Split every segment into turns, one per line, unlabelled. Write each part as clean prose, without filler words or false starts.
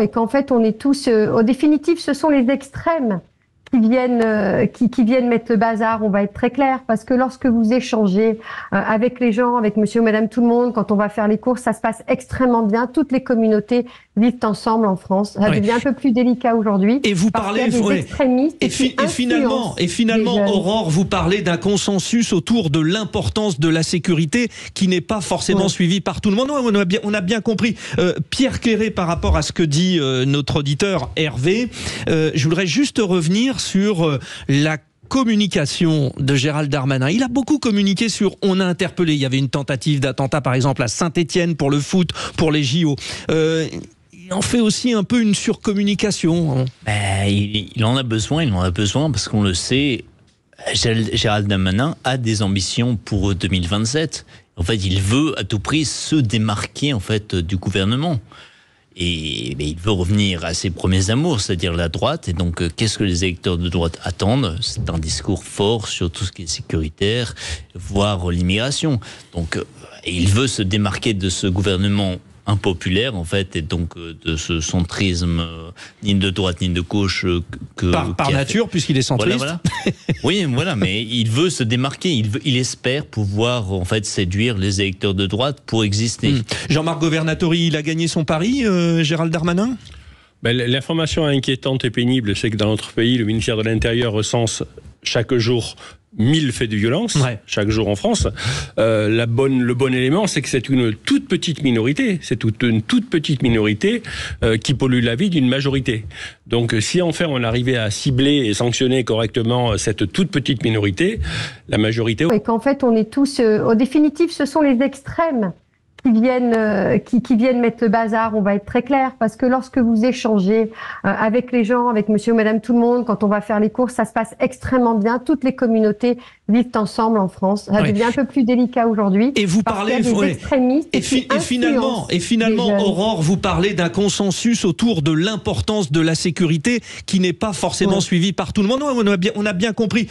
Et qu'en fait, on est tous, au définitif, ce sont les extrêmes qui viennent mettre le bazar, on va être très clair, parce que lorsque vous échangez avec les gens, avec monsieur ou madame tout le monde, quand on va faire les courses, ça se passe extrêmement bien. Toutes les communautés vivent ensemble en France. Ça devient un peu plus délicat aujourd'hui.
Et vous parlez
des extrémistes
et finalement, Aurore, vous parlez d'un consensus autour de l'importance de la sécurité qui n'est pas forcément suivi par tout le monde. On a bien compris. Pierre Quéré, par rapport à ce que dit notre auditeur Hervé, je voudrais juste revenir sur la communication de Gérald Darmanin. Il a beaucoup communiqué sur on a interpellé. Il y avait une tentative d'attentat, par exemple, à Saint-Étienne pour le foot, pour les JO. Il en fait aussi un peu une surcommunication.
Il en a besoin parce qu'on le sait, Gérald Darmanin a des ambitions pour 2027. En fait, il veut à tout prix se démarquer en fait du gouvernement. Et il veut revenir à ses premiers amours, c'est-à-dire la droite. Et donc, qu'est-ce que les électeurs de droite attendent? C'est un discours fort sur tout ce qui est sécuritaire, voire l'immigration. Donc, il veut se démarquer de ce gouvernement impopulaire, en fait, et donc de ce centrisme ni de droite ni de gauche
par nature, puisqu'il est centriste.
Voilà. Oui, voilà, mais il veut se démarquer. Il espère pouvoir en fait séduire les électeurs de droite pour exister.
Jean-Marc Governatori, il a gagné son pari, Gérald Darmanin.
L'information inquiétante et pénible, c'est que dans notre pays, le ministère de l'Intérieur recense chaque jour 1000 faits de violence, chaque jour en France. Le bon élément, c'est que c'est une toute petite minorité. C'est une toute petite minorité qui pollue la vie d'une majorité. Donc, si enfin on arrivait à cibler et sanctionner correctement cette toute petite minorité, la majorité...
Et qu'en fait, on est tous... au définitif, ce sont les extrêmes qui viennent mettre le bazar, on va être très clair, parce que lorsque vous échangez avec les gens, avec monsieur ou madame tout le monde, quand on va faire les courses, ça se passe extrêmement bien. Toutes les communautés vivent ensemble en France. Ça devient un peu plus délicat aujourd'hui.
Et vous parlez
des extrémistes
et finalement, Aurore, vous parlez d'un consensus autour de l'importance de la sécurité qui n'est pas forcément suivi par tout le monde. On a bien compris.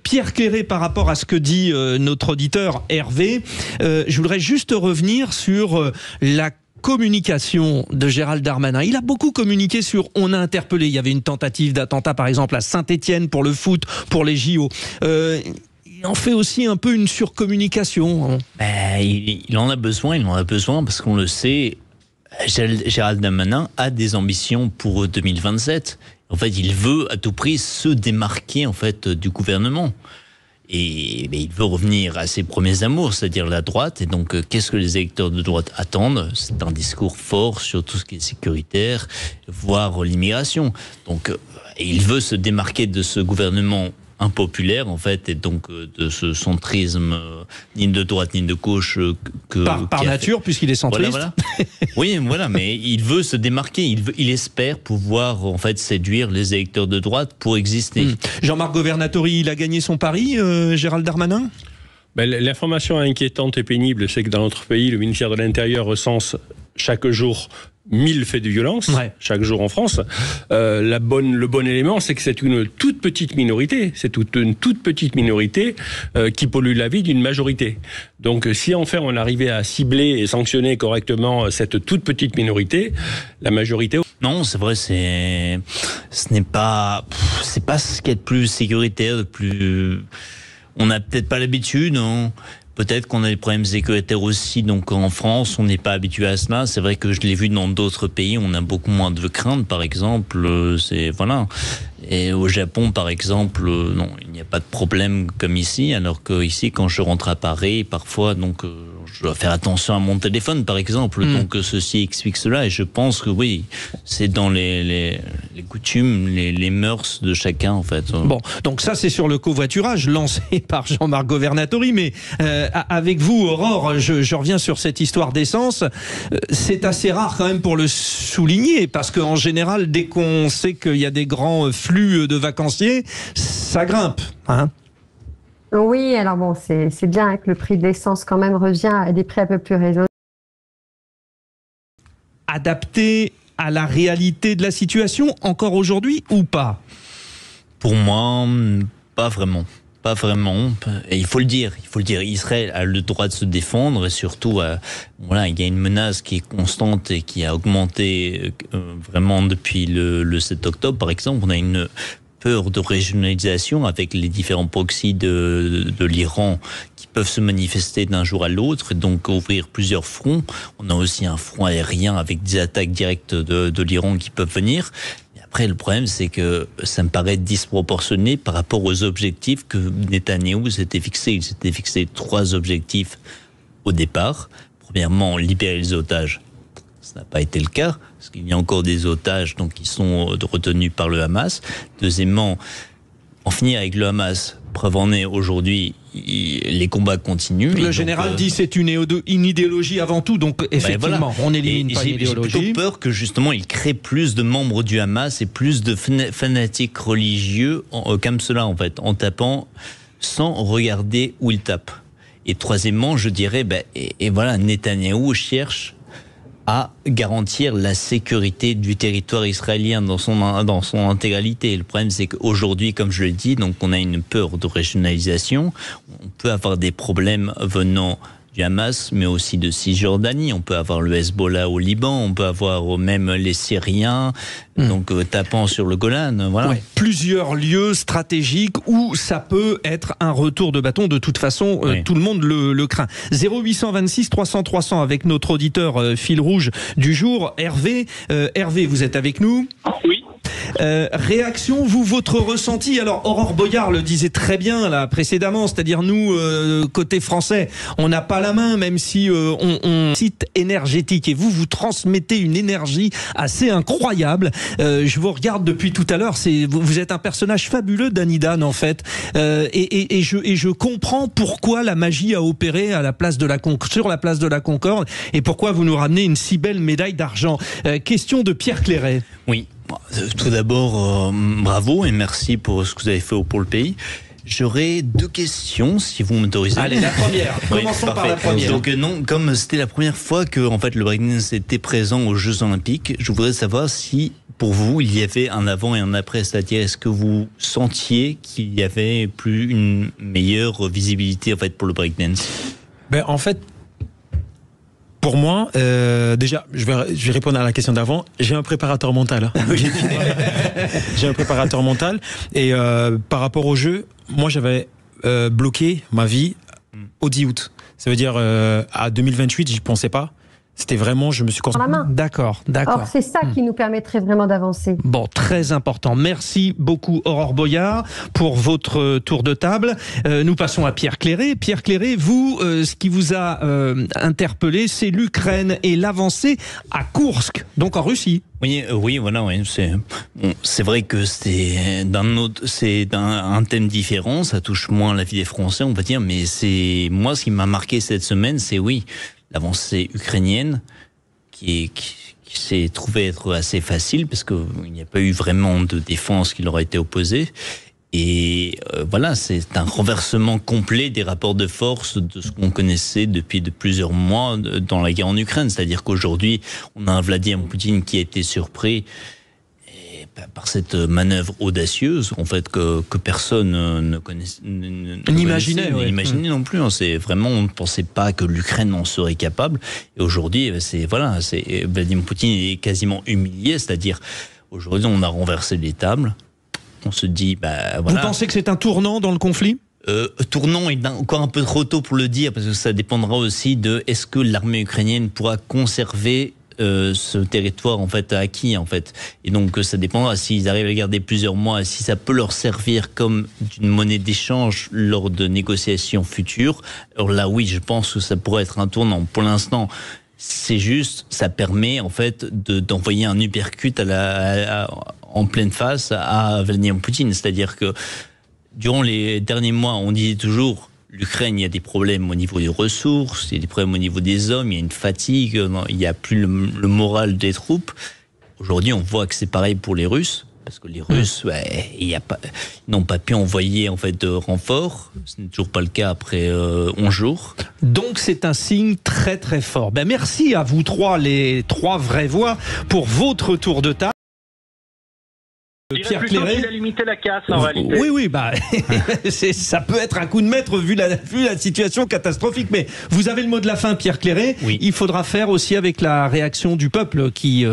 Pierre Quéré, par rapport à ce que dit notre auditeur Hervé, je voudrais juste revenir sur la communication de Gérald Darmanin. Il a beaucoup communiqué sur on a interpellé. Il y avait une tentative d'attentat, par exemple, à Saint-Étienne pour le foot, pour les JO. Il en fait aussi un peu une surcommunication.
Il en a besoin parce qu'on le sait, Gérald Darmanin a des ambitions pour 2027. En fait, il veut à tout prix se démarquer en fait du gouvernement. Et il veut revenir à ses premiers amours, c'est-à-dire la droite. Et donc, qu'est-ce que les électeurs de droite attendent? C'est un discours fort sur tout ce qui est sécuritaire, voire l'immigration. Donc, il veut se démarquer de ce gouvernement impopulaire, en fait, et donc de ce centrisme ni de droite ni de gauche
par nature, puisqu'il est centriste.
Voilà. Oui, voilà, mais il veut se démarquer. Il espère pouvoir en fait séduire les électeurs de droite pour exister.
Jean-Marc Governatori, il a gagné son pari, Gérald Darmanin.
L'information inquiétante et pénible, c'est que dans notre pays, le ministère de l'Intérieur recense chaque jour 1000 faits de violence, chaque jour en France. Le bon élément, c'est que c'est une toute petite minorité. C'est une toute petite minorité qui pollue la vie d'une majorité. Donc, si enfin on arrivait à cibler et sanctionner correctement cette toute petite minorité, la majorité...
Non, c'est vrai, ce n'est pas ce qu'il y a de plus sécuritaire, de plus... On n'a peut-être pas l'habitude, hein. Peut-être qu'on a des problèmes sécuritaires aussi, donc en France, on n'est pas habitué à cela. C'est vrai que je l'ai vu dans d'autres pays, on a beaucoup moins de crainte, par exemple. Voilà. Et au Japon, par exemple, non, il n'y a pas de problème comme ici, alors que ici, quand je rentre à Paris, parfois, donc, je dois faire attention à mon téléphone, par exemple. Donc, ceci explique cela. Et je pense que oui, c'est dans les coutumes, les mœurs de chacun, en fait.
Bon, donc ça, c'est sur le covoiturage lancé par Jean-Marc Governatori. Mais avec vous, Aurore, je reviens sur cette histoire d'essence. C'est assez rare quand même pour le souligner, parce qu'en général, dès qu'on sait qu'il y a des grands flux de vacanciers, ça grimpe, hein.
Oui, alors bon, c'est bien que le prix de l'essence quand même revient à des prix un peu plus raisonnables.
Adapté à la réalité de la situation encore aujourd'hui ou pas?
Pour moi, pas vraiment. pas vraiment. Et il faut le dire. Israël a le droit de se défendre et surtout, voilà, il y a une menace qui est constante et qui a augmenté vraiment depuis le 7 octobre. Par exemple, on a une peur de régionalisation avec les différents proxys de l'Iran qui peuvent se manifester d'un jour à l'autre et donc ouvrir plusieurs fronts. On a aussi un front aérien avec des attaques directes de l'Iran qui peuvent venir. Après, le problème, c'est que ça me paraît disproportionné par rapport aux objectifs que Netanyahou s'était fixés. Il s'était fixé 3 objectifs au départ. Premièrement, libérer les otages. Ça n'a pas été le cas, parce qu'il y a encore des otages donc, qui sont retenus par le Hamas. Deuxièmement, en finir avec le Hamas. Preuve en est, aujourd'hui, les combats continuent.
Le général dit c'est une idéologie avant tout, donc effectivement, on élimine pas l'idéologie.
J'ai plutôt peur que justement, il crée plus de membres du Hamas et plus de fanatiques religieux comme cela, en fait, en tapant sans regarder où il tape. Et troisièmement, je dirais, et voilà, Netanyahou cherche à garantir la sécurité du territoire israélien dans son intégralité. Le problème, c'est qu'aujourd'hui, comme je l'ai dit, donc on a une peur de régionalisation. On peut avoir des problèmes venant du Hamas, mais aussi de Cisjordanie. On peut avoir le Hezbollah au Liban, on peut avoir même les Syriens, donc tapant sur le Golan. Voilà. Ouais.
Plusieurs lieux stratégiques où ça peut être un retour de bâton. De toute façon, tout le monde le craint. 0826 300 300 avec notre auditeur fil rouge du jour, Hervé. Hervé, vous êtes avec nous ?
Oui.
Réaction, votre ressenti. Alors Aurore Boyard le disait très bien là précédemment, c'est-à-dire nous côté français, on n'a pas la main, même si on cite énergétique, et vous transmettez une énergie assez incroyable. Je vous regarde depuis tout à l'heure, vous êtes un personnage fabuleux, Dany Dan, en fait, et je comprends pourquoi la magie a opéré sur la place de la Concorde, et pourquoi vous nous ramenez une si belle médaille d'argent. Question de Pierre Clairet.
Oui. Tout d'abord, bravo et merci pour ce que vous avez fait pour le pays. J'aurais 2 questions, si vous m'autorisez.
Allez, la première. Commençons par la première.
Donc non, comme c'était la première fois que en fait le breakdance était présent aux Jeux Olympiques, je voudrais savoir si pour vous il y avait un avant et un après, c'est-à-dire est-ce que vous sentiez qu'il y avait plus une meilleure visibilité en fait pour le breakdance?
En fait, pour moi, déjà, je vais répondre à la question d'avant. J'ai un préparateur mental. J'ai un préparateur mental. Et par rapport au jeu, moi, j'avais bloqué ma vie au 10 août. Ça veut dire à 2028, j'y pensais pas. C'était vraiment, je me suis concentré.
D'accord.
Or, c'est ça qui nous permettrait vraiment d'avancer.
Bon, très important. Merci beaucoup, Aurore Boyard, pour votre tour de table. Nous passons à Pierre Clairet. Pierre Clairet, vous, ce qui vous a interpellé, c'est l'Ukraine et l'avancée à Koursk, donc en Russie.
Oui, voilà, oui. C'est vrai que c'est un thème différent. Ça touche moins la vie des Français, on va dire. Mais c'est moi, ce qui m'a marqué cette semaine, c'est l'avancée ukrainienne qui s'est trouvée être assez facile parce qu'il n'y a pas eu vraiment de défense qui leur a été opposée. Et voilà, c'est un renversement complet des rapports de force de ce qu'on connaissait depuis plusieurs mois dans la guerre en Ukraine. C'est-à-dire qu'aujourd'hui, on a un Vladimir Poutine qui a été surpris par cette manœuvre audacieuse, en fait, que personne
n'imaginait
non plus. C'est vraiment, on ne pensait pas que l'Ukraine en serait capable. Et aujourd'hui, Vladimir Poutine est quasiment humilié, c'est-à-dire, aujourd'hui, on a renversé les tables. On se dit, voilà.
Vous pensez que c'est un tournant dans le conflit ?
Tournant est encore un peu trop tôt pour le dire, parce que ça dépendra aussi de est-ce que l'armée ukrainienne pourra conserver ce territoire en fait acquis en fait, et donc ça dépendra s'ils arrivent à le garder plusieurs mois, si ça peut leur servir comme d'une monnaie d'échange lors de négociations futures. Alors là, oui, je pense que ça pourrait être un tournant. Pour l'instant, c'est juste, ça permet en fait d'envoyer un uppercut en pleine face à Vladimir Poutine. C'est-à-dire que durant les derniers mois, on disait toujours l'Ukraine, il y a des problèmes au niveau des ressources, il y a des problèmes au niveau des hommes, il y a une fatigue, il n'y a plus le moral des troupes. Aujourd'hui, on voit que c'est pareil pour les Russes, parce que les Russes, ils n'ont pas pu envoyer en fait de renforts. Ce n'est toujours pas le cas après 11 jours.
Donc c'est un signe très très fort. Merci à vous trois, les 3 vraies voix, pour votre tour de table. Pierre Cléré.
Il a limité la casse en réalité.
Oui, bah, ça peut être un coup de maître vu la situation catastrophique. Mais vous avez le mot de la fin, Pierre Cléré.
Oui.
Il faudra faire aussi avec la réaction du peuple qui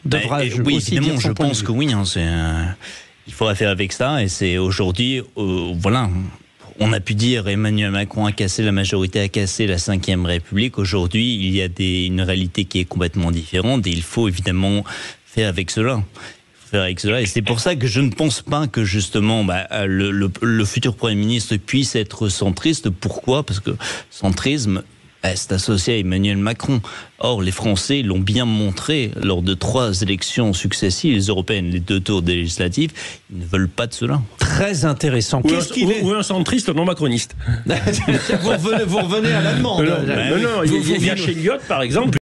devra
oui,
aussi
évidemment,
dire son
je
point de
pense
vue.
que oui. Il faudra faire avec ça. Et c'est aujourd'hui, voilà. On a pu dire Emmanuel Macron a cassé, la majorité a cassé la Ve République. Aujourd'hui, il y a une réalité qui est complètement différente et il faut évidemment faire avec cela. Et c'est pour ça que je ne pense pas que justement le futur Premier ministre puisse être centriste. Pourquoi ? Parce que centrisme, c'est associé à Emmanuel Macron. Or, les Français l'ont bien montré lors de 3 élections successives, les européennes, les 2 tours des législatives, ils ne veulent pas de cela.
Très intéressant.
Ou un centriste non macroniste.
Vous revenez à l'allemande.
Non, il y a chez Elliott, par exemple.